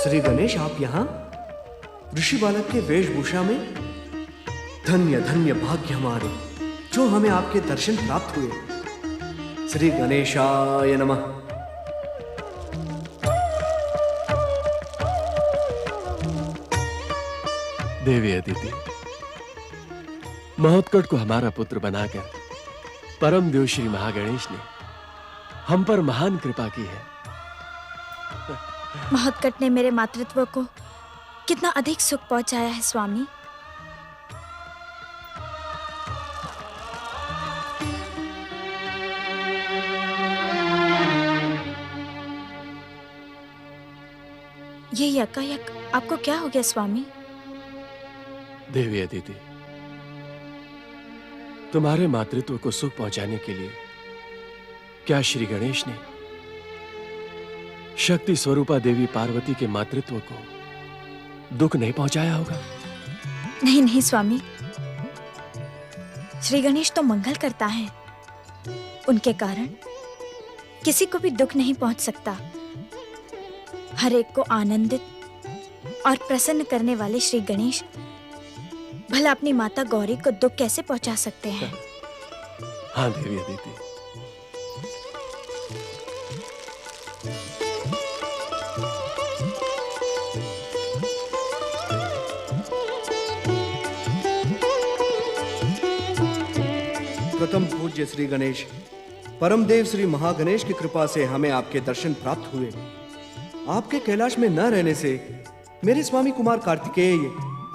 श्री गणेश, आप यहाँ ऋषि बालक के वेशभूषा में? धन्य धन्य भाग्य हमारे जो हमें आपके दर्शन प्राप्त हुए। श्री गणेशाय नमः। देवी अदिति, महोत्कट को हमारा पुत्र बनाकर परम देव श्री महागणेश ने हम पर महान कृपा की है। महोत्कट ने मेरे मातृत्व को कितना अधिक सुख पहुंचाया है स्वामी। ये यकायक आपको क्या हो गया स्वामी? देवी अदिति, तुम्हारे मातृत्व को सुख पहुंचाने के लिए क्या श्री गणेश ने शक्ति स्वरूपा देवी पार्वती के मातृत्व को दुख नहीं पहुंचाया होगा? नहीं नहीं स्वामी, श्री गणेश तो मंगल करता है, उनके कारण किसी को भी दुख नहीं पहुंच सकता। हर एक को आनंदित और प्रसन्न करने वाले श्री गणेश भला अपनी माता गौरी को दुख कैसे पहुंचा सकते हैं? हाँ देवी अदिति, प्रथम पूज्य श्री गणेश, परमदेव श्री महागणेश की कृपा से हमें आपके दर्शन प्राप्त हुए। आपके कैलाश में न रहने से मेरे स्वामी कुमार कार्तिकेय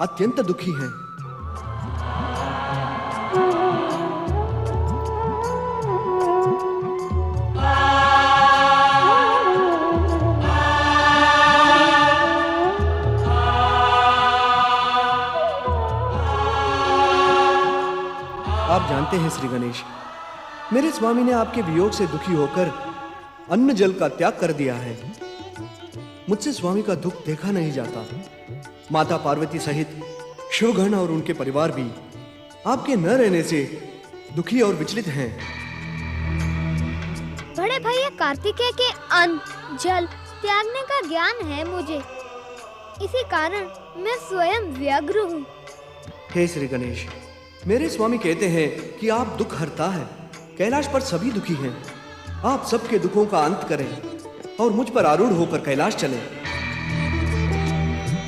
अत्यंत दुखी हैं। आप जानते हैं श्री गणेश, मेरे स्वामी ने आपके वियोग से दुखी होकर अन्न जल का त्याग कर दिया है। मुझसे स्वामी का दुख देखा नहीं जाता। माता पार्वती सहित शिवगण और उनके परिवार भी आपके न रहने से दुखी और विचलित हैं। बड़े भैया कार्तिकेय के अन्न जल त्यागने का ज्ञान है मुझे, इसी कारण मैं स्वयं व्यग्र हूँ। हे श्री गणेश, मेरे स्वामी कहते हैं कि आप दुख हरता है, कैलाश पर सभी दुखी हैं। आप सबके दुखों का अंत करें और मुझ पर आरूढ़ होकर कैलाश चलें।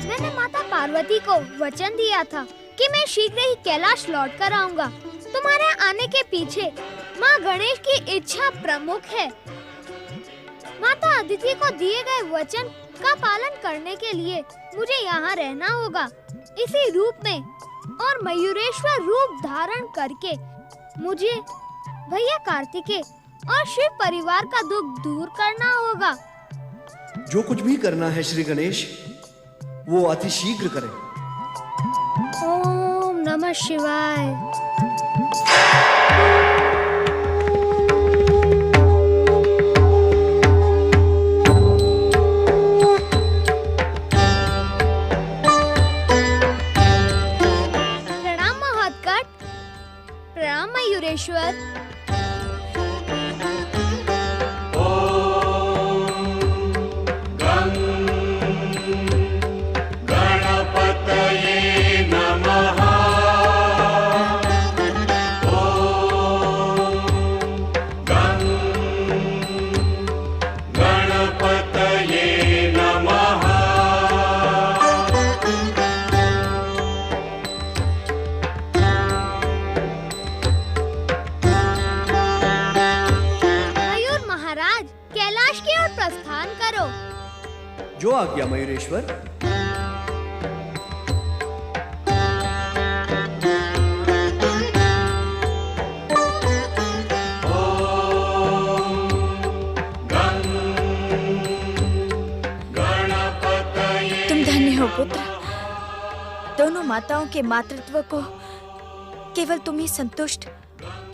मैंने माता पार्वती को वचन दिया था कि मैं शीघ्र ही कैलाश लौट कर आऊंगा। तुम्हारे आने के पीछे माँ गणेश की इच्छा प्रमुख है। माता अदिति को दिए गए वचन का पालन करने के लिए मुझे यहाँ रहना होगा। इसी रूप में और मयूरेश्वर रूप धारण करके मुझे भैया कार्तिकेय और शिव परिवार का दुख दूर करना होगा। जो कुछ भी करना है श्री गणेश, वो अति शीघ्र करें। ओम नमः शिवाय। प्रणाम महोत्कट, प्रणाम मयूरेश्वर। जो आज्ञा मयूरेश्वर। तुम धन्य हो पुत्र, दोनों माताओं के मातृत्व को केवल तुम ही संतुष्ट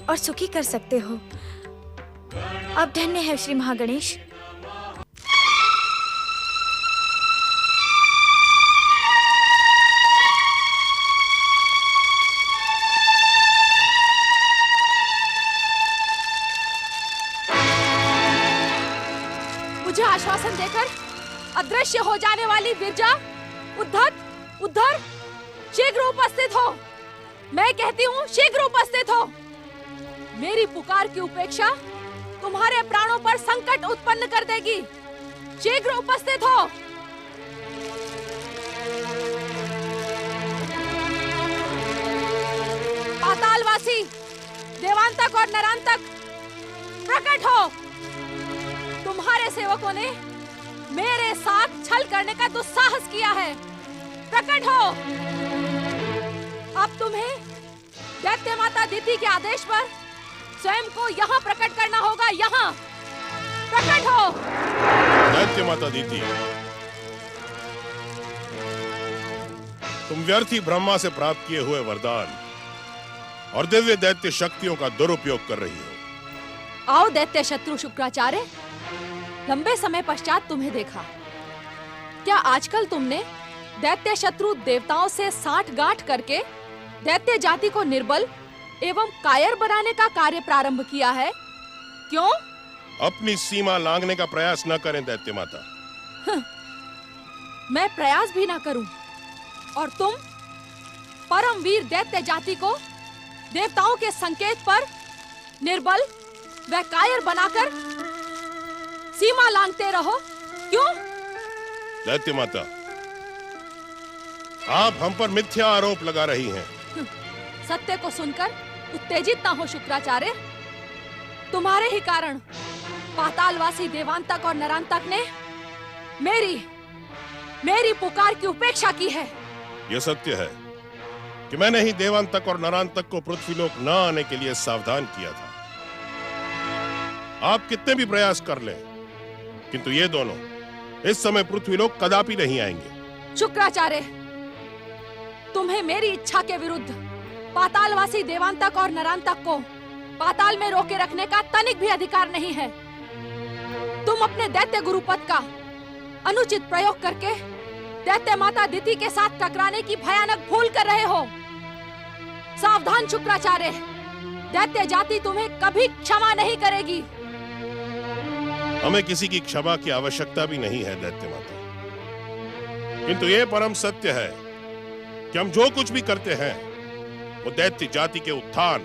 और सुखी कर सकते हो। अब धन्य है श्री महागणेश। मुझे आश्वासन देकर अदृश्य हो जाने वाली विरजा, उद्धत, उद्धर, शीघ्र उपस्थित हो। मैं कहती हूँ शीघ्र उपस्थित हो। मेरी पुकार की उपेक्षा तुम्हारे प्राणों पर संकट उत्पन्न कर देगी। शीघ्र उपस्थित हो। पातालवासी, देवांतक और नरांतक, प्रकट हो। तुम्हारे सेवकों ने मेरे साथ छल करने का दुस्साहस किया है। प्रकट हो। अब तुम्हें दैत्य माता दिति के आदेश पर स्वयं को यहाँ प्रकट करना होगा। यहाँ प्रकट हो। दैत्य माता दिति, तुम व्यर्थी ब्रह्मा से प्राप्त किए हुए वरदान और दिव्य दैत्य शक्तियों का दुरुपयोग कर रही हो। आओ दैत्य शत्रु शुक्राचार्य, लंबे समय पश्चात तुम्हें देखा। क्या आजकल तुमने दैत्य शत्रु देवताओं से साठगांठ करके दैत्य जाति को निर्बल एवं कायर बनाने का कार्य प्रारंभ किया है? क्यों? अपनी सीमा लांघने का प्रयास न करें दैत्य माता। मैं प्रयास भी ना करूं और तुम परमवीर दैत्य जाति को देवताओं के संकेत पर निर्बल व कायर बनाकर सीमा लांघते रहो। क्यों? दैत्य माता, आप हम पर मिथ्या आरोप लगा रही हैं। सत्य को सुनकर उत्तेजित ना हो शुक्राचार्य। तुम्हारे ही कारण पातालवासी देवांतक और नरांतक ने मेरी पुकार की उपेक्षा की है। यह सत्य है कि मैंने ही देवांतक और नरांतक को पृथ्वीलोक न आने के लिए सावधान किया था। आप कितने भी प्रयास कर लें, किंतु ये दोनों इस समय पृथ्वीलोक कदापि नहीं आएंगे। शुक्राचार्य, तुम्हें मेरी इच्छा के विरुद्ध पातालवासी देवांतक और नरांतक को पाताल में रोके रखने का तनिक भी अधिकार नहीं है। तुम अपने दैत्य गुरुपद का अनुचित प्रयोग करके दैत्य माता दिति के साथ टकराने की भयानक भूल कर रहे हो। सावधान शुक्राचार्य, दैत्य जाति तुम्हें कभी क्षमा नहीं करेगी। हमें किसी की क्षमा की आवश्यकता भी नहीं है दैत्य माता, किंतु यह परम सत्य है कि हम जो कुछ भी करते हैं वो दैत्य जाति के उत्थान,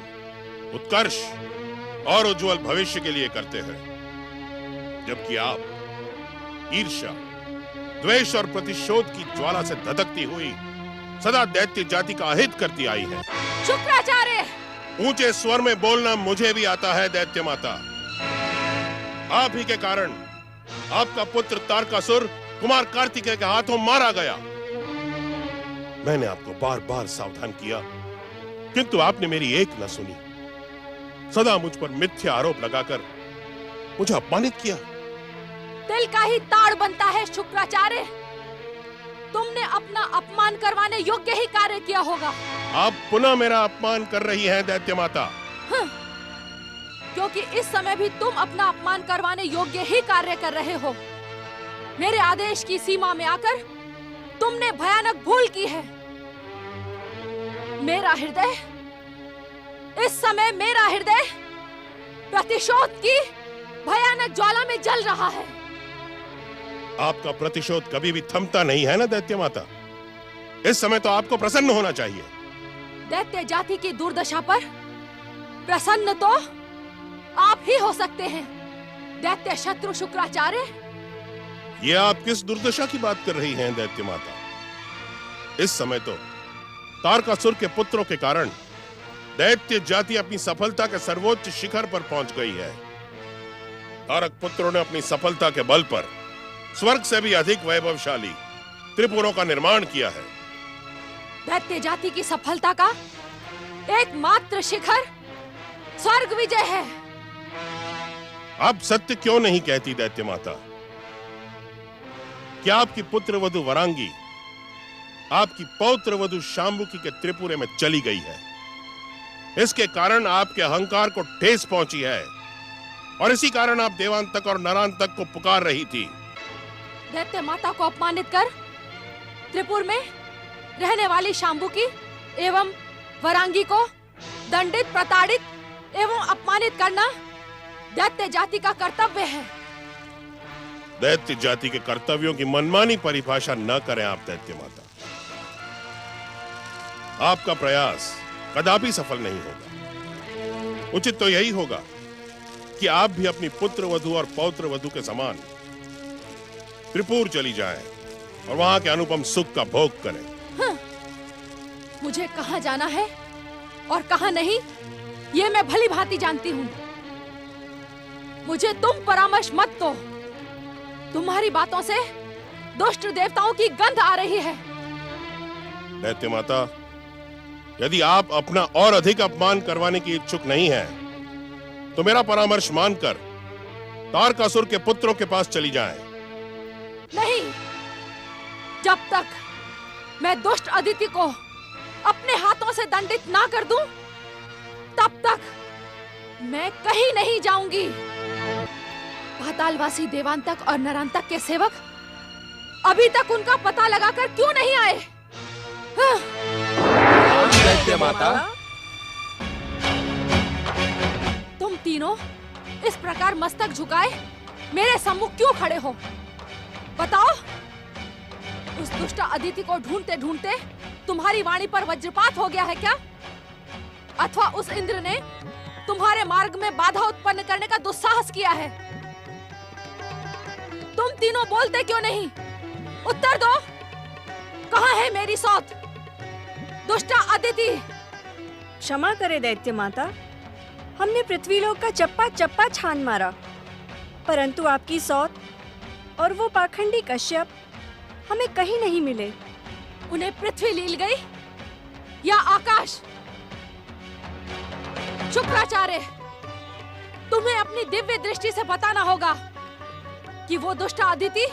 उत्कर्ष और उज्जवल भविष्य के लिए करते हैं, जबकि आप ईर्ष्या, द्वेष और प्रतिशोध की ज्वाला से धधकती हुई सदा दैत्य जाति का अहित करती आई है। शुक्राचार्य, ऊंचे स्वर में बोलना मुझे भी आता है दैत्य माता। आप ही के कारण आपका पुत्र तारकासुर कुमार कार्तिकेय के हाथों मारा गया। मैंने आपको बार बार सावधान किया, किंतु आपने मेरी एक न सुनी। सदा मुझ पर मिथ्या आरोप लगाकर मुझे अपमानित किया। दिल का ही ताड़ बनता है शुक्राचार्य। तुमने अपना अपमान करवाने योग्य ही कार्य किया होगा। आप पुनः मेरा अपमान कर रही हैं दैत्य माता। क्योंकि इस समय भी तुम अपना अपमान करवाने योग्य ही कार्य कर रहे हो। मेरे आदेश की सीमा में आकर तुमने भयानक भूल की है। मेरा हृदय इस समय प्रतिशोध की भयानक ज्वाला में जल रहा है। आपका प्रतिशोध कभी भी थमता नहीं है ना दैत्य माता। इस समय तो आपको प्रसन्न होना चाहिए। दैत्य जाति की दुर्दशा पर प्रसन्न तो आप ही हो सकते हैं दैत्य शत्रु शुक्राचार्य। ये आप किस दुर्दशा की बात कर रही हैं दैत्य माता? इस समय तो तारकासुर के पुत्रों के कारण दैत्य जाति अपनी सफलता के सर्वोच्च शिखर पर पहुंच गई है। तारक पुत्रों ने अपनी सफलता के बल पर स्वर्ग से भी अधिक वैभवशाली त्रिपुरों का निर्माण किया है। दैत्य जाति की सफलता का एकमात्र शिखर स्वर्ग विजय है। आप सत्य क्यों नहीं कहती दैत्य माता? क्या आपकी पुत्र वधु वरांगी आपकी पौत्र वधु शांबुकी के त्रिपुरे में चली गई है? इसके कारण आपके अहंकार को ठेस पहुंची है और इसी कारण आप देवांतक और नरांतक को पुकार रही थी। दैत्य माता को अपमानित कर त्रिपुर में रहने वाली शांबुकी एवं वरांगी को दंडित, प्रताड़ित एवं अपमानित करना दैत्य जाति का कर्तव्य है। दैत्य जाति के कर्तव्यों की मनमानी परिभाषा न करें आप दैत्य माता। आपका प्रयास कदापि सफल नहीं होगा। उचित तो यही होगा कि आप भी अपनी पुत्र वधू और पौत्र वधू के समान त्रिपुर चली जाएं और वहां के अनुपम सुख का भोग करें। हाँ, मुझे कहां जाना है और कहां नहीं, ये मैं भली भांति जानती हूँ। मुझे तुम परामर्श मत दो। तुम्हारी बातों से दुष्ट देवताओं की गंध आ रही है। दैत्य माता, यदि आप अपना और अधिक अपमान करवाने की इच्छुक नहीं हैं, तो मेरा परामर्श मानकर तारकासुर के पुत्रों के पास चली जाएं। नहीं, जब तक मैं दुष्ट अदिति को अपने हाथों से दंडित ना कर दूं, तब तक मैं कहीं नहीं जाऊंगी। पातालवासी देवांतक और नरांतक के सेवक अभी तक उनका पता लगाकर क्यों नहीं आए? दैत्य माता, तुम तीनों इस प्रकार मस्तक झुकाए मेरे सम्मुख क्यों खड़े हो? बताओ, उस दुष्ट अदिति को ढूंढते ढूंढते तुम्हारी वाणी पर वज्रपात हो गया है क्या? अथवा उस इंद्र ने तुम्हारे मार्ग में बाधा उत्पन्न करने का दुस्साहस किया है? तुम तीनों बोलते क्यों नहीं? उत्तर दो। कहाँ है मेरी सौत, दुष्ट अदिति? क्षमा करे दैत्य माता, हमने पृथ्वीलोक का चप्पा चप्पा छान मारा, परंतु आपकी सौत और वो पाखंडी कश्यप हमें कहीं नहीं मिले। उन्हें पृथ्वी लील गई या आकाश? शुक्राचार्य, तुम्हें अपनी दिव्य दृष्टि से बताना होगा कि वो दुष्ट अदिति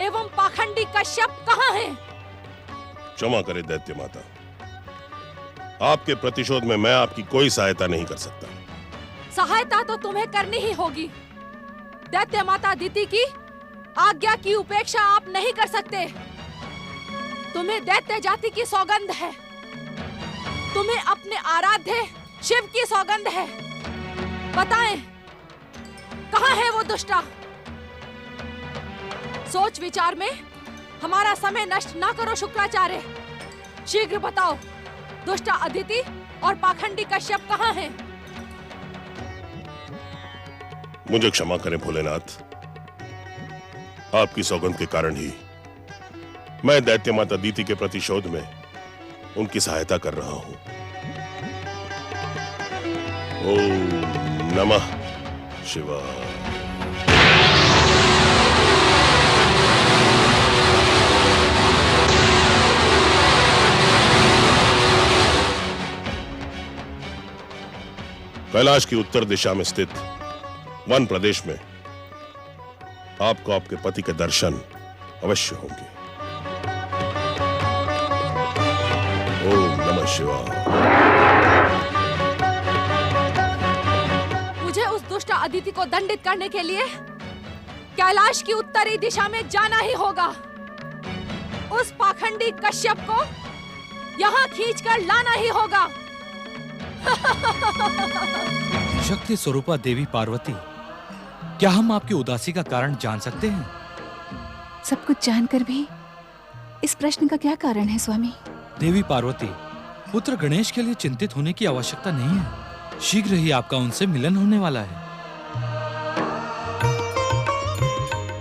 एवं पाखंडी कश्यप कहाँ हैं? क्षमा करें दैत्य माता, आपके प्रतिशोध में मैं आपकी कोई सहायता नहीं कर सकता। सहायता तो तुम्हें करनी ही होगी। दैत्य माता अदिति की आज्ञा की उपेक्षा आप नहीं कर सकते। तुम्हें दैत्य जाति की सौगंध है, तुम्हें अपने आराध्य शिव की सौगंध है। बताएं, कहाँ है वो दुष्टा? सोच विचार में हमारा समय नष्ट ना करो शुक्राचार्य। शीघ्र बताओ, दुष्ट अदिति और पाखंडी कश्यप कहाँ हैं? मुझे क्षमा करें भोलेनाथ, आपकी सौगंध के कारण ही मैं दैत्य माता अदिति के प्रतिशोध में उनकी सहायता कर रहा हूं। ओम नमः शिवाय। कैलाश की उत्तर दिशा में स्थित वन प्रदेश में आपको आपके पति के दर्शन अवश्य होंगे। ओम नमः शिवाय। मुझे उस दुष्ट अदिति को दंडित करने के लिए कैलाश की उत्तरी दिशा में जाना ही होगा। उस पाखंडी कश्यप को यहाँ खींचकर लाना ही होगा। शक्ति स्वरूपा देवी पार्वती, क्या हम आपकी उदासी का कारण जान सकते हैं? सब कुछ जानकर भी इस प्रश्न का क्या कारण है स्वामी? देवी पार्वती, पुत्र गणेश के लिए चिंतित होने की आवश्यकता नहीं है। शीघ्र ही आपका उनसे मिलन होने वाला है।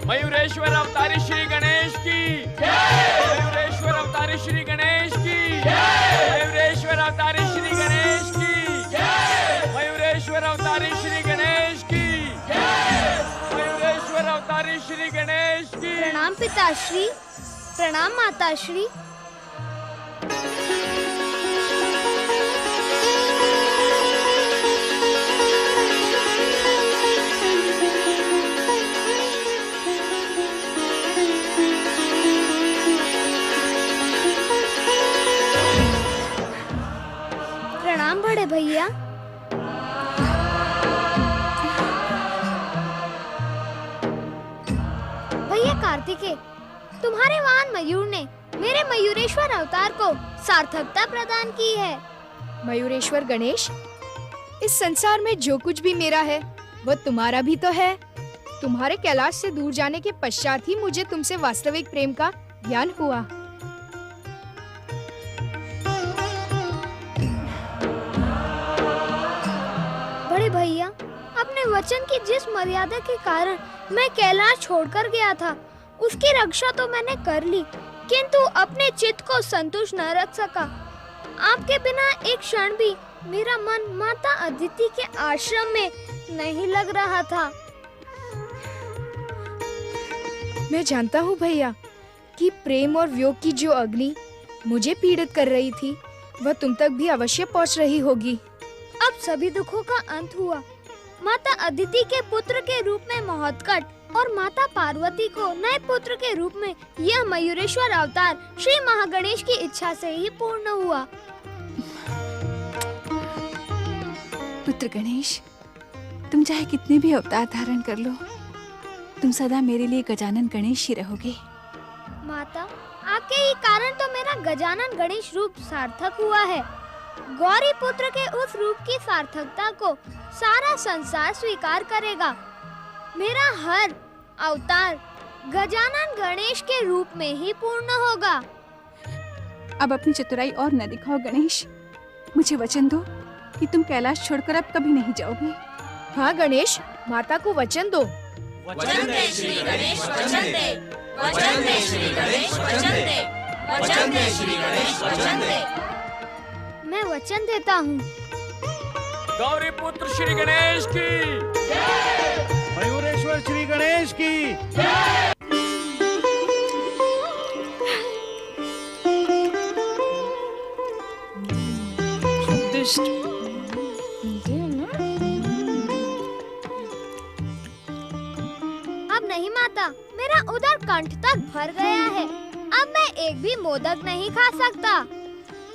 मयूरेश्वर अवतारी श्री गणेश की जय। मयूरेश्वर अवतारी श्री गणेश की जय। मयूरेश्वर अवतारी श्री गणेश की जय। मयूरेश्वर अवतारी श्री गणेश की जय। मयूरेश्वर अवतारी श्री गणेश की। प्रणाम पिताश्री, प्रणाम माताश्री। प्रणाम बड़े भैया। भैया कार्तिकेय, तुम्हारे वाहन मयूर ने मेरे मयूरेश्वर अवतार को सार्थकता प्रदान की है। मयूरेश्वर गणेश, इस संसार में जो कुछ भी मेरा है वो तुम्हारा भी तो है। तुम्हारे कैलाश से दूर जाने के पश्चात ही मुझे तुमसे वास्तविक प्रेम का ज्ञान हुआ। बड़े भैया, अपने वचन की जिस मर्यादा के कारण मैं कैलाश छोड़कर गया था, उसकी रक्षा तो मैंने कर ली, किंतु अपने चित्त को संतुष्ट न रख सका। आपके बिना एक क्षण भी मेरा मन माता अदिति के आश्रम में नहीं लग रहा था। मैं जानता हूँ भैया कि प्रेम और वियोग की जो अग्नि मुझे पीड़ित कर रही थी, वह तुम तक भी अवश्य पहुँच रही होगी। अब सभी दुखों का अंत हुआ। माता अदिति के पुत्र के रूप में महोत्कट और माता पार्वती को नए पुत्र के रूप में यह मयूरेश्वर अवतार श्री महागणेश की इच्छा से ही पूर्ण हुआ। पुत्र गणेश, तुम चाहे कितने भी अवतार धारण कर लो, तुम सदा मेरे लिए गजानन गणेश ही रहोगे। माता, आपके ही कारण तो मेरा गजानन गणेश रूप सार्थक हुआ है। गौरी पुत्र के उस रूप की सार्थकता को सारा संसार स्वीकार करेगा। मेरा हर अवतार गजानन गणेश के रूप में ही पूर्ण होगा। अब अपनी चतुराई और न दिखाओ गणेश, मुझे वचन दो कि तुम कैलाश छोड़कर अब कभी नहीं जाओगे। हाँ गणेश, माता को वचन दो। वचन दे श्री गणेश, वचन दे। वचन दे श्री गणेश, वचन दे। वचन दे श्री गणेश, वचन दे। मैं वचन देता हूँ। गौरी पुत्र श्री गणेश की जय। मयूरेश्वर श्री गणेश की जय। अब नहीं माता, मेरा उदर कंठ तक भर गया है। अब मैं एक भी मोदक नहीं खा सकता।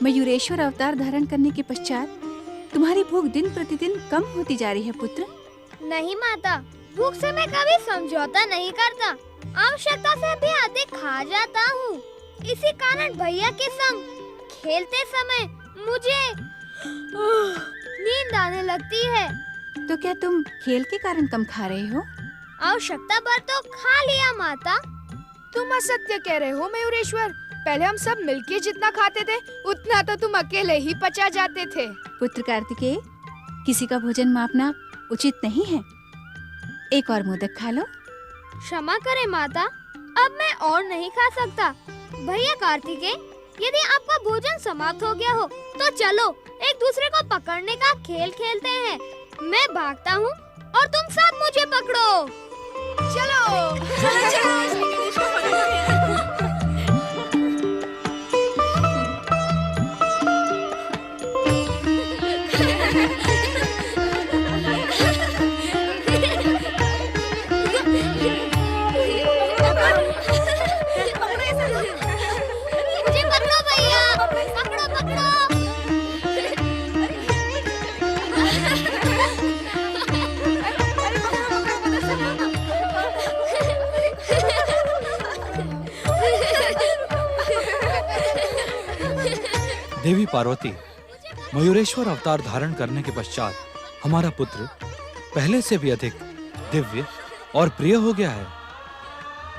मयूरेश्वर अवतार धारण करने के पश्चात तुम्हारी भूख दिन प्रतिदिन कम होती जा रही है पुत्र। नहीं माता, भूख से मैं कभी समझौता नहीं करता। आवश्यकता से भी अधिक खा जाता हूँ। इसी कारण भैया के संग खेलते समय मुझे नींद आने लगती है। तो क्या तुम खेल के कारण कम खा रहे हो? आवश्यकता पर तो खा लिया माता। तुम असत्य कह रहे हो मयूरेश्वर। पहले हम सब मिलके जितना खाते थे, उतना तो तुम अकेले ही पचा जाते थे। पुत्र कार्तिकेय, किसी का भोजन मापना उचित नहीं है। एक और मोदक खा लो। क्षमा करें माता, अब मैं और नहीं खा सकता। भैया कार्तिकेय, यदि आपका भोजन समाप्त हो गया हो तो चलो एक दूसरे को पकड़ने का खेल खेलते हैं। मैं भागता हूँ और तुम सब मुझे पकड़ो। चलो चलो चलो। मुझे पकड़ो भैया, पकड़ो पकड़ो। देवी पार्वती, मयूरेश्वर अवतार धारण करने के पश्चात हमारा पुत्र पहले से भी अधिक दिव्य और प्रिय हो गया है।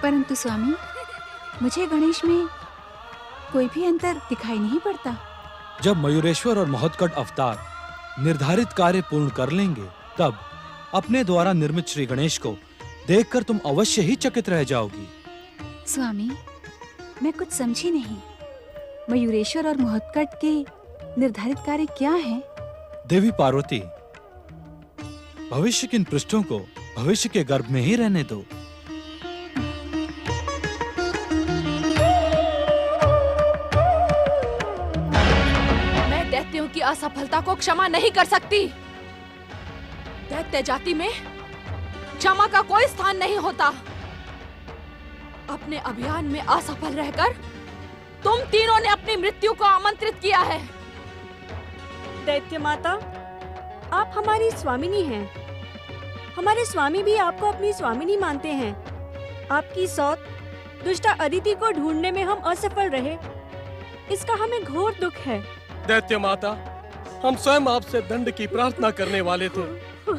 परंतु स्वामी, मुझे गणेश में कोई भी अंतर दिखाई नहीं पड़ता। जब मयूरेश्वर और महोत्कट अवतार निर्धारित कार्य पूर्ण कर लेंगे, तब अपने द्वारा निर्मित श्री गणेश को देखकर तुम अवश्य ही चकित रह जाओगी। स्वामी, मैं कुछ समझी नहीं। मयूरेश्वर और महोत्कट के निर्धारित कार्य क्या हैं? देवी पार्वती, भविष्य के इन पृष्ठों को भविष्य के गर्भ में ही रहने दो। मैं दैत्यों की असफलता को क्षमा नहीं कर सकती। दैत्य जाति में क्षमा का कोई स्थान नहीं होता। अपने अभियान में असफल रहकर तुम तीनों ने अपनी मृत्यु को आमंत्रित किया है। दैत्य माता, आप हमारी स्वामिनी हैं। हमारे स्वामी भी आपको अपनी स्वामिनी मानते हैं। आपकी सौत दुष्टा अदिति को ढूंढने में हम असफल रहे, इसका हमें घोर दुख है। दैत्य माता, हम स्वयं आपसे दंड की प्रार्थना करने वाले थे,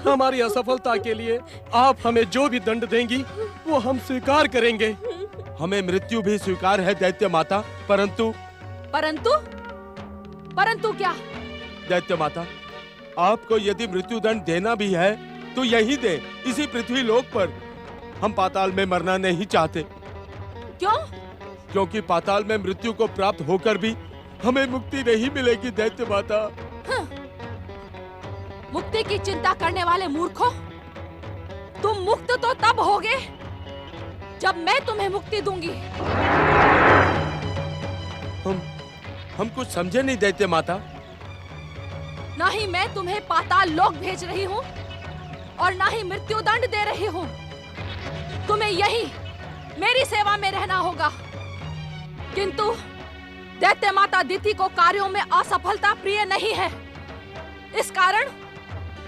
हमारी असफलता के लिए आप हमें जो भी दंड देंगी वो हम स्वीकार करेंगे। हमें मृत्यु भी स्वीकार है दैत्य माता, परंतु परंतु क्या? दैत्य माता, आपको यदि मृत्यु दंड देना भी है तो यही दे, इसी पृथ्वी लोक पर। हम पाताल में मरना नहीं चाहते। क्यों? क्योंकि पाताल में मृत्यु को प्राप्त होकर भी हमें मुक्ति नहीं मिलेगी दैत्य माता। मुक्ति की चिंता करने वाले मूर्खों, तुम मुक्त तो तब होगे जब मैं तुम्हें मुक्ति दूंगी। हम कुछ समझे नहीं दैत्य माता। ना ही मैं तुम्हें पाताल लोक भेज रही हूँ और ना ही मृत्यु दंड दे रही हूँ। तुम्हें यही मेरी सेवा में रहना होगा। किंतु दैत्य माता दिति को कार्यों में असफलता प्रिय नहीं है। इस कारण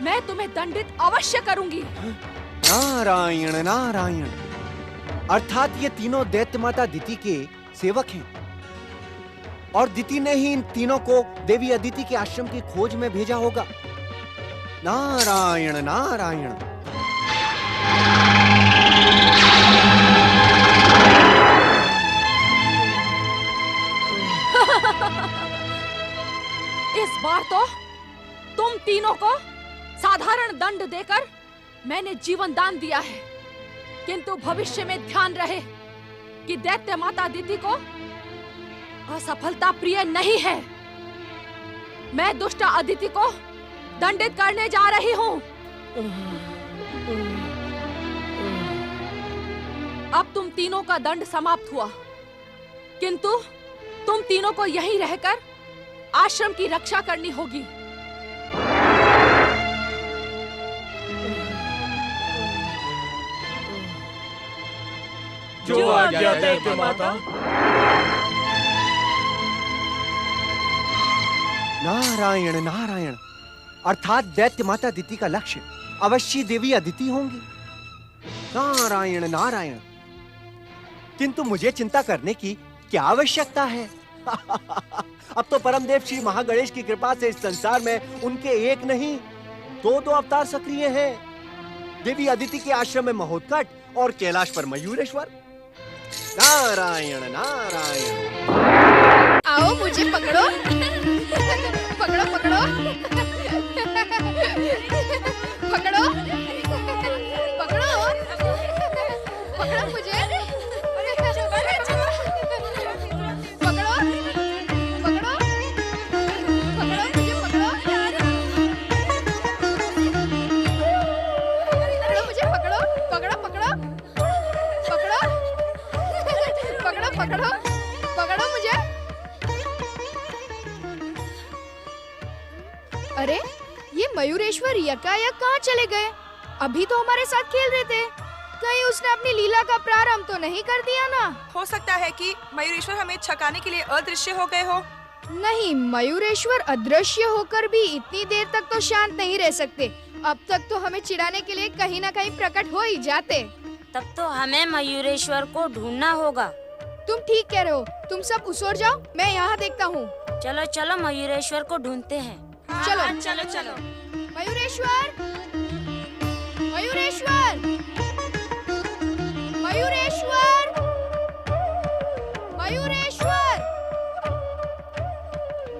मैं तुम्हें दंडित अवश्य करूंगी। नारायण नारायण, अर्थात ये तीनों दैत्य माता दिति के सेवक हैं और दिति ने ही इन तीनों को देवी अदिति के आश्रम की खोज में भेजा होगा। नारायण नारायण। इस बार तो तुम तीनों को साधारण दंड देकर मैंने जीवन दान दिया है, किंतु भविष्य में ध्यान रहे कि दैत्य माता दिति को असफलता प्रिय नहीं है। मैं दुष्ट अदिति को दंडित करने जा रही हूँ। अब तुम तीनों का दंड समाप्त हुआ, किंतु तुम तीनों को यहीं रहकर आश्रम की रक्षा करनी होगी। जो आज्ञा दैत्य माता। नारायण नारायण, अर्थात दैत्य माता दिति का लक्ष्य अवश्य देवी अदिति होंगी। नारायण नारायण, किंतु मुझे चिंता करने की क्या आवश्यकता है? अब तो परमदेव श्री महागणेश की कृपा से इस संसार में उनके एक नहीं दो अवतार सक्रिय हैं। देवी अदिति के आश्रम में महोत्कट और कैलाश पर मयूरेश्वर। नारायण नारायण। आओ मुझे पकड़ो। पकड़ो पकड़ो पकड़ो पकड़ो पकड़ो मुझे। पकड़ो पकड़ो मुझे। अरे ये मयूरेश्वर यकायक कहाँ चले गए? अभी तो हमारे साथ खेल रहे थे। कहीं उसने अपनी लीला का प्रारंभ तो नहीं कर दिया ना? हो सकता है कि मयूरेश्वर हमें छकाने के लिए अदृश्य हो गए हो। नहीं, मयूरेश्वर अदृश्य होकर भी इतनी देर तक तो शांत नहीं रह सकते। अब तक तो हमें चिढ़ाने के लिए कहीं ना कहीं प्रकट हो ही जाते। तब तो हमें मयूरेश्वर को ढूंढना होगा। तुम ठीक कह रहे हो। तुम सब उस ओर जाओ, मैं यहाँ देखता हूँ। चलो चलो मयूरेश्वर को ढूंढते हैं। चलो चलो चलो। मयूरेश्वर, मयूरेश्वर, मयूरेश्वर, मयूरेश्वर,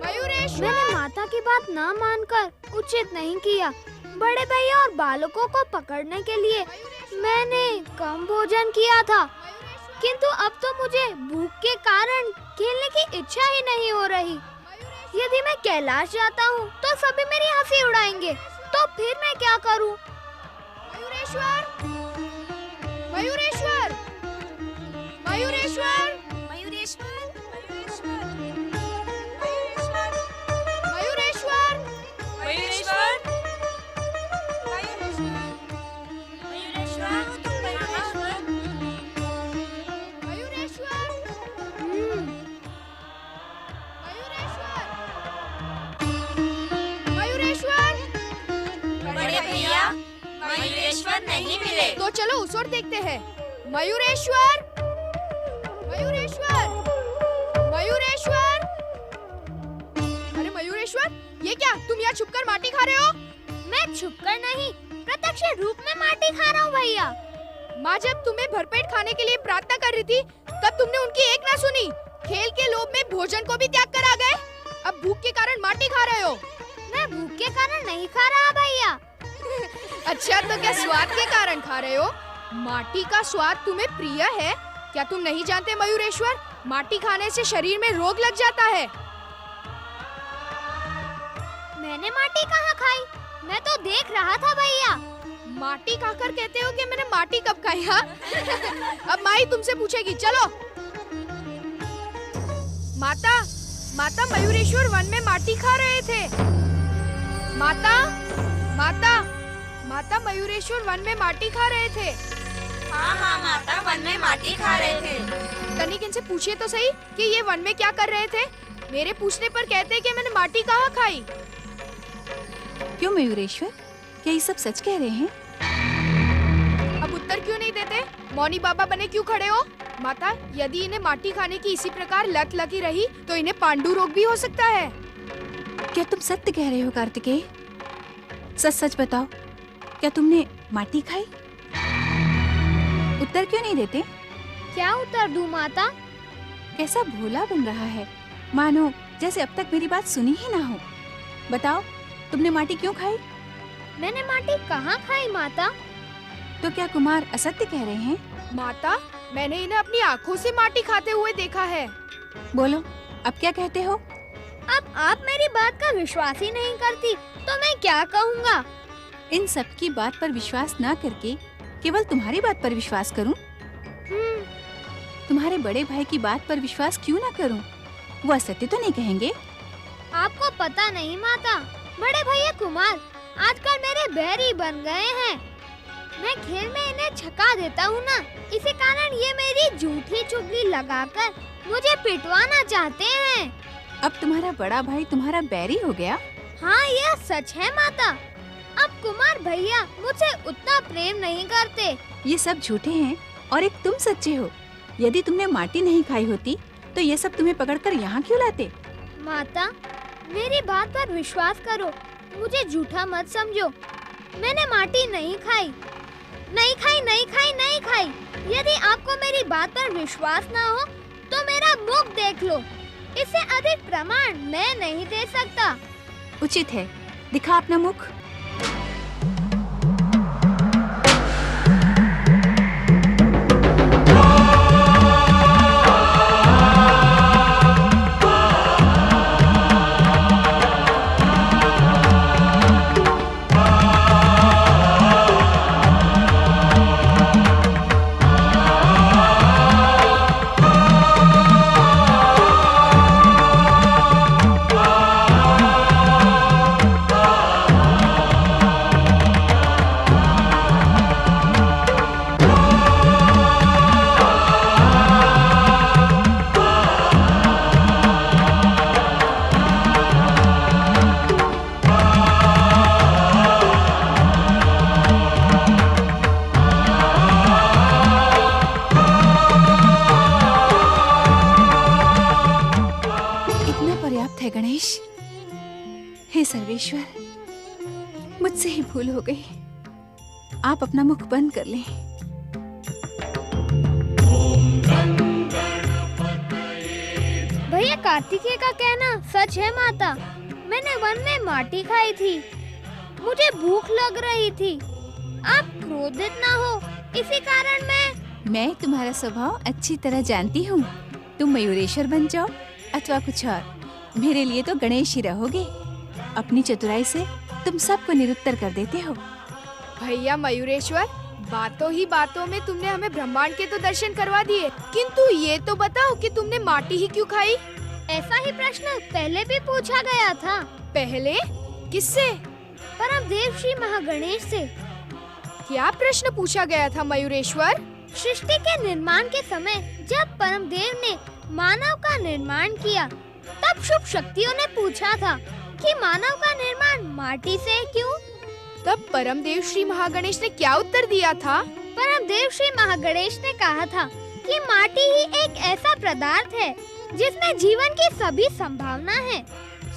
मयूरेश्वर। मैंने माता की बात ना मानकर उचित नहीं किया। बड़े भैया और बालकों को पकड़ने के लिए मैंने कम भोजन किया था, किंतु अब तो मुझे भूख के कारण खेलने की इच्छा ही नहीं हो रही। यदि मैं कैलाश जाता हूँ तो सभी मेरी हंसी उड़ाएंगे, तो फिर मैं क्या करूँ? मयूरेश्वर, मयूरेश्वर, मयूरेश्वर, मयूरेश्वर, मयूरेश्वर, मयूरेश्वर, मयूरेश्वर नहीं मिले। तो चलो उस ओर देखते हैं। मयूरेश्वर, मयूरेश्वर, मयूरेश्वर। अरे मयूरेश्वर, ये क्या? तुम यहाँ छुपकर माटी खा रहे हो? मैं छुपकर नहीं, प्रत्यक्ष रूप में माटी खा रहा हूँ भैया। माँ जब तुम्हें भरपेट खाने के लिए प्रार्थना कर रही थी तब तुमने उनकी एक ना सुनी। खेल के लोभ में भोजन को भी त्याग कर आ गए। अब भूख के कारण माटी खा रहे हो। मैं भूख के कारण नहीं खा रहा भैया। अच्छा तो क्या स्वाद के कारण खा रहे हो? माटी का स्वाद तुम्हें प्रिय है? क्या तुम नहीं जानते मयूरेश्वर, माटी खाने से शरीर में रोग लग जाता है। मैंने माटी कहाँ खाई? मैं तो देख रहा था भैया। माटी खाकर कहते हो कि मैंने माटी कब खाई? हाँ अब माई तुमसे पूछेगी, चलो। माता, माता मयूरेश्वर वन में माटी खा रहे थे। माता, माता, माता मयूरेश्वर वन में माटी खा रहे थे। हाँ हाँ माता, वन में माटी खा रहे थे। तनिक इनसे पूछिए तो सही कि ये वन में क्या कर रहे थे। मेरे पूछने पर कहते कि मैंने माटी कहाँ खाई। क्यों मयूरेश्वर, क्या ये सब सच कह रहे हैं? अब उत्तर क्यों नहीं देते? मौनी बाबा बने क्यों खड़े हो? माता, यदि इन्हें माटी खाने की इसी प्रकार लत लगी रही तो इन्हें पांडु रोग भी हो सकता है। क्या तुम सत्य कह रहे हो कार्तिकेय? सच सच बताओ, क्या तुमने माटी खाई? उत्तर क्यों नहीं देते? क्या उत्तर दूं माता? कैसा भोला बन रहा है, मानो जैसे अब तक मेरी बात सुनी ही ना हो। बताओ, तुमने माटी क्यों खाई? मैंने माटी कहाँ खाई माता? तो क्या कुमार असत्य कह रहे हैं? माता, मैंने इन्हें अपनी आँखों से माटी खाते हुए देखा है। बोलो, अब क्या कहते हो? अब आप मेरी बात का विश्वास ही नहीं करती तो मैं क्या कहूँगा? इन सब की बात पर विश्वास ना करके केवल तुम्हारी बात पर विश्वास करूं? तुम्हारे बड़े भाई की बात पर विश्वास क्यों ना करूं? वो असत्य तो नहीं कहेंगे? आपको पता नहीं माता, बड़े भैया कुमार आजकल मेरे बैरी बन गए हैं। मैं खेल में इन्हें छका देता हूँ ना, इसी कारण ये मेरी झूठी चुगली लगाकर मुझे पिटवाना चाहते हैं। अब तुम्हारा बड़ा भाई तुम्हारा बैरी हो गया? हाँ, यह सच है माता। अब कुमार भैया मुझसे उतना प्रेम नहीं करते। ये सब झूठे हैं और एक तुम सच्चे हो। यदि तुमने माटी नहीं खाई होती तो ये सब तुम्हें पकड़कर यहाँ क्यों लाते? माता, मेरी बात पर विश्वास करो, मुझे झूठा मत समझो। मैंने माटी नहीं खाई, नहीं खाई, नहीं खाई, नहीं खाई। यदि आपको मेरी बात पर विश्वास ना हो तो मेरा मुख देख लो, इससे अधिक प्रमाण मैं नहीं दे सकता। उचित है, दिखा अपना मुख। गणेश, हे सर्वेश्वर, मुझसे ही भूल हो गई। आप अपना मुख बंद कर लें। भैया कार्तिकेय का कहना सच है माता। मैंने वन में माटी खाई थी, मुझे भूख लग रही थी। आप क्रोधित ना हो, इसी कारण मैं तुम्हारा स्वभाव अच्छी तरह जानती हूँ। तुम मयूरेश्वर बन जाओ अथवा कुछ और, मेरे लिए तो गणेश ही रहोगे। अपनी चतुराई से तुम सबको निरुत्तर कर देते हो। भैया मयूरेश्वर, बातों ही बातों में तुमने हमें ब्रह्मांड के तो दर्शन करवा दिए, किंतु ये तो बताओ कि तुमने माटी ही क्यों खाई? ऐसा ही प्रश्न पहले भी पूछा गया था। पहले? किससे? परम देव श्री महागणेश से। क्या प्रश्न पूछा गया था मयूरेश्वर? सृष्टि के निर्माण के समय जब परम देव ने मानव का निर्माण किया, तब शुभ शक्तियों ने पूछा था कि मानव का निर्माण माटी से क्यों? तब परम देव श्री महागणेश ने क्या उत्तर दिया था? परम देव श्री महागणेश ने कहा था कि माटी ही एक ऐसा पदार्थ है जिसमें जीवन की सभी संभावना है।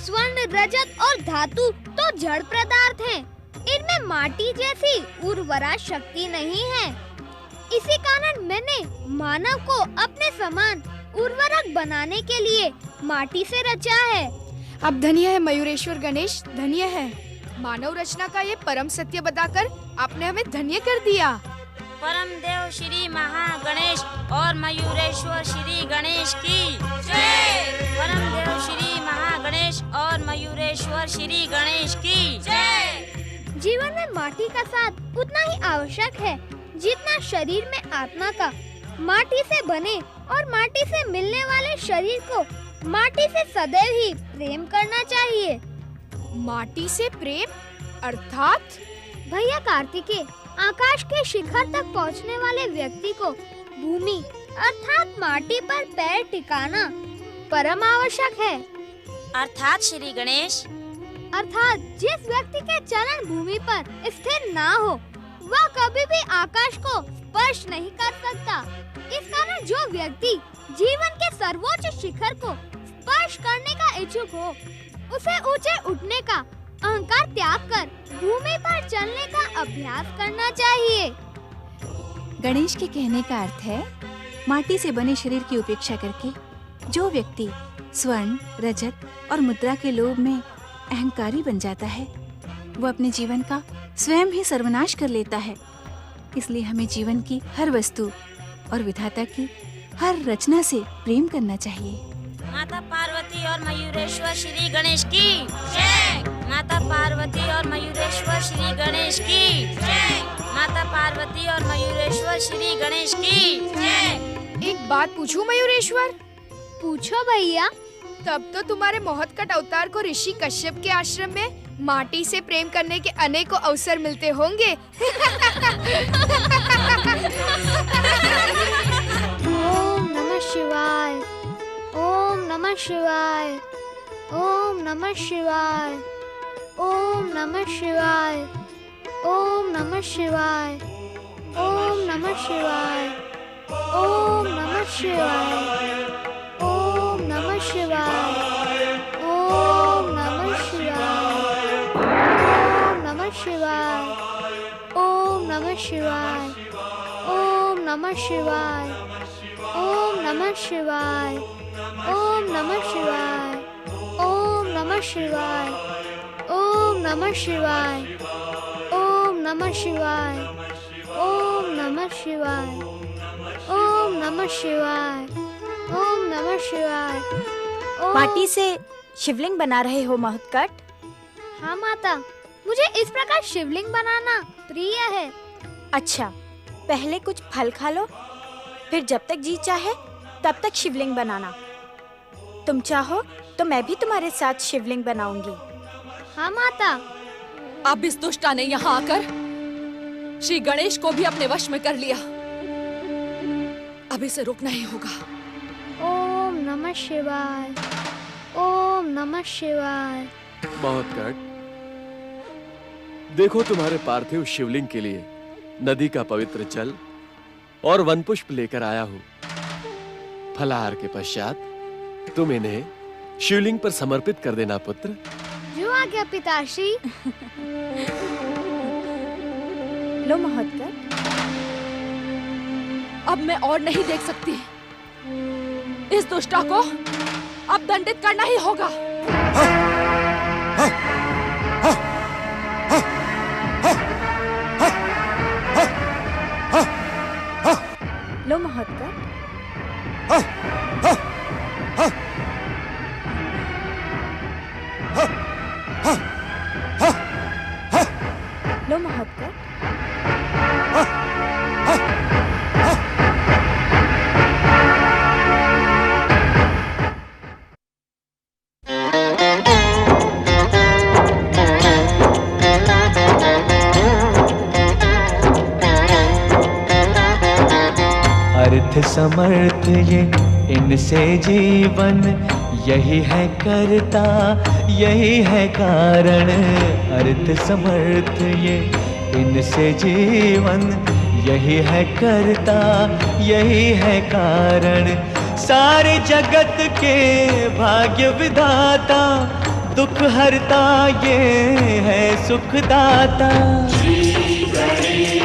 स्वर्ण, रजत और धातु तो जड़ पदार्थ हैं, इनमें माटी जैसी उर्वरा शक्ति नहीं है। इसी कारण मैंने मानव को अपने समान उर्वरक बनाने के लिए माटी से रचा है। अब धन्य है मयूरेश्वर गणेश, धन्य है। मानव रचना का ये परम सत्य बताकर आपने हमें धन्य कर दिया। परम देव श्री महागणेश और मयूरेश्वर श्री गणेश की जय। परम देव श्री महागणेश और मयूरेश्वर श्री गणेश की जय। जीवन में माटी का साथ उतना ही आवश्यक है जितना शरीर में आत्मा का। माटी से बने और माटी से मिलने वाले शरीर को माटी से सदैव ही प्रेम करना चाहिए। माटी से प्रेम अर्थात? भैया कार्तिकेय, आकाश के शिखर तक पहुंचने वाले व्यक्ति को भूमि अर्थात माटी पर पैर टिकाना परम आवश्यक है। अर्थात श्री गणेश? अर्थात जिस व्यक्ति के चरण भूमि पर स्थिर ना हो वह कभी भी आकाश को स्पर्श नहीं कर सकता। इस कारण जो व्यक्ति जीवन के सर्वोच्च शिखर को स्पर्श करने का इच्छुक हो उसे ऊंचे उठने का अहंकार त्याग कर भूमि पर चलने का अभ्यास करना चाहिए। गणेश के कहने का अर्थ है माटी से बने शरीर की उपेक्षा करके जो व्यक्ति स्वर्ण, रजत और मुद्रा के लोभ में अहंकारी बन जाता है वो अपने जीवन का स्वयं ही सर्वनाश कर लेता है। इसलिए हमें जीवन की हर वस्तु और विधाता की हर रचना से प्रेम करना चाहिए। माता पार्वती और मयूरेश्वर श्री गणेश की जय। माता पार्वती और मयूरेश्वर श्री गणेश की जय। माता पार्वती और मयूरेश्वर श्री गणेश की जय। एक बात पूछूं मयूरेश्वर? पूछो भैया। तब तो तुम्हारे महोत्कट अवतार को ऋषि कश्यप के आश्रम में माटी से प्रेम करने के अनेकों अवसर मिलते होंगे। ओम नमः शिवाय, ओम नमः शिवाय, ओम नमः शिवाय, ओम नमः शिवाय, ओम नमः शिवाय, ओम नमः शिवाय, ओम नमः शिवाय, ओम नमः शिवाय, ओम नमः शिवाय, ओम नमः शिवाय, ओम नमः शिवाय, ओम नमः शिवाय, ओम नमः शिवाय, ओम नमः शिवाय, ओम नमः शिवाय, ओम नमः शिवाय, ओम नमः शिवाय, ओम नमः शिवाय, ओम नमः शिवाय, ओम नमः शिवाय। माटी से शिवलिंग बना रहे हो महोत्कट? हाँ माता, मुझे इस प्रकार शिवलिंग बनाना प्रिय है। अच्छा, पहले कुछ फल खा लो, फिर जब तक जी चाहे तब तक शिवलिंग बनाना। तुम चाहो तो मैं भी तुम्हारे साथ शिवलिंग बनाऊंगी। हाँ माता। अब इस दुष्टा ने यहाँ आकर श्री गणेश को भी अपने वश में कर लिया। अब इसे रोकना ही होगा। ओम नमः शिवाय, ओम नमः शिवाय। महोत्कट, देखो तुम्हारे पार्थिव शिवलिंग के लिए नदी का पवित्र जल और वन पुष्प लेकर आया हूं। फलाहार के पश्चात तुम इन्हें शिवलिंग पर समर्पित कर देना पुत्र। जो आज्ञा पिताश्री। लो महोत्कट। अब मैं और नहीं देख सकती। इस दुष्टा को अब दंडित करना ही होगा। लो महोत्कट। लो महोत्कट। अर्थ समर्थ ये इनसे जीवन, यही है करता यही है कारण। अर्थ समर्थ ये इनसे जीवन, यही है करता यही है कारण। सारे जगत के भाग्य विधाता दुख हरता ये है सुखदाता। श्री गणेश